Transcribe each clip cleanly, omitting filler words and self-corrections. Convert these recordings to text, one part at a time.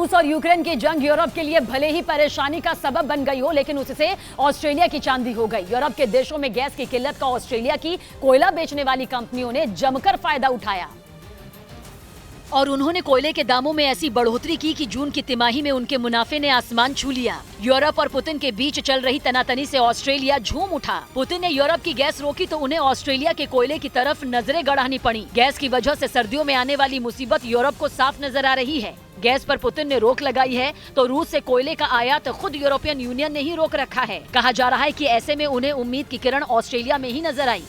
रूस और यूक्रेन की जंग यूरोप के लिए भले ही परेशानी का सबब बन गई हो, लेकिन उससे ऑस्ट्रेलिया की चांदी हो गई। यूरोप के देशों में गैस की किल्लत का ऑस्ट्रेलिया की कोयला बेचने वाली कंपनियों ने जमकर फायदा उठाया और उन्होंने कोयले के दामों में ऐसी बढ़ोतरी की कि जून की तिमाही में उनके मुनाफे ने आसमान छू लिया। यूरोप और पुतिन के बीच चल रही तनातनी से ऑस्ट्रेलिया झूम उठा। पुतिन ने यूरोप की गैस रोकी तो उन्हें ऑस्ट्रेलिया के कोयले की तरफ नजरें गड़ानी पड़ी। गैस की वजह से सर्दियों में आने वाली मुसीबत यूरोप को साफ नजर आ रही है। गैस पर पुतिन ने रोक लगाई है तो रूस से कोयले का आयात खुद यूरोपियन यूनियन ने ही रोक रखा है। कहा जा रहा है कि ऐसे में उन्हें उम्मीद की किरण ऑस्ट्रेलिया में ही नजर आई,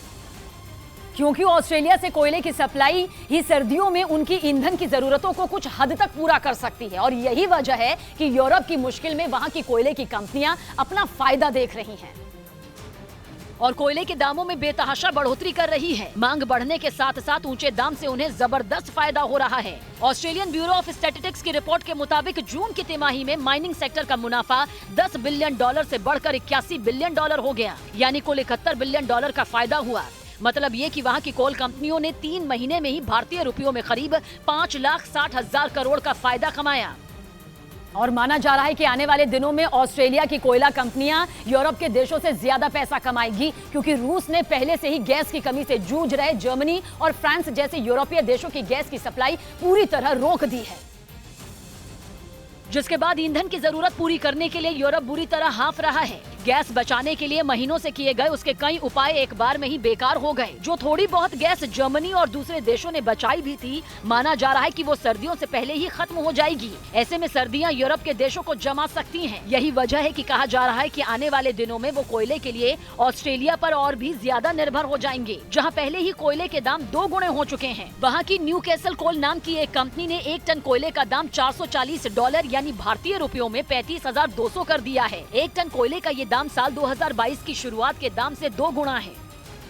क्योंकि ऑस्ट्रेलिया से कोयले की सप्लाई ही सर्दियों में उनकी ईंधन की जरूरतों को कुछ हद तक पूरा कर सकती है। और यही वजह है कि यूरोप की मुश्किल में वहां की कोयले की कंपनियां अपना फायदा देख रही हैं और कोयले के दामों में बेतहाशा बढ़ोतरी कर रही है। मांग बढ़ने के साथ साथ ऊंचे दाम से उन्हें जबरदस्त फायदा हो रहा है। ऑस्ट्रेलियन ब्यूरो ऑफ स्टैटिस्टिक्स की रिपोर्ट के मुताबिक जून की तिमाही में माइनिंग सेक्टर का मुनाफा $10 बिलियन से बढ़कर $81 बिलियन हो गया, यानी कुल $71 बिलियन का फायदा हुआ। मतलब ये कि वहाँ की कोल कंपनियों ने 3 महीने में ही भारतीय रुपयों में करीब 5,60,000 करोड़ का फायदा कमाया। और माना जा रहा है कि आने वाले दिनों में ऑस्ट्रेलिया की कोयला कंपनियां यूरोप के देशों से ज्यादा पैसा कमाएगी, क्योंकि रूस ने पहले से ही गैस की कमी से जूझ रहे जर्मनी और फ्रांस जैसे यूरोपीय देशों की गैस की सप्लाई पूरी तरह रोक दी है, जिसके बाद ईंधन की जरूरत पूरी करने के लिए यूरोप बुरी तरह हाँफ रहा है। गैस बचाने के लिए महीनों से किए गए उसके कई उपाय एक बार में ही बेकार हो गए। जो थोड़ी बहुत गैस जर्मनी और दूसरे देशों ने बचाई भी थी, माना जा रहा है कि वो सर्दियों से पहले ही खत्म हो जाएगी। ऐसे में सर्दियां यूरोप के देशों को जमा सकती हैं। यही वजह है कि कहा जा रहा है कि आने वाले दिनों में वो कोयले के लिए ऑस्ट्रेलिया पर और भी ज्यादा निर्भर हो जाएंगे, जहाँ पहले ही कोयले के दाम 2 गुने हो चुके हैं। वहाँ की न्यूकैसल कोल नाम की एक कंपनी ने 1 टन कोयले का दाम $440 यानी भारतीय रुपयों में 35,200 कर दिया है। 1 टन कोयले का ये दाम साल 2022 की शुरुआत के दाम से 2 गुना है।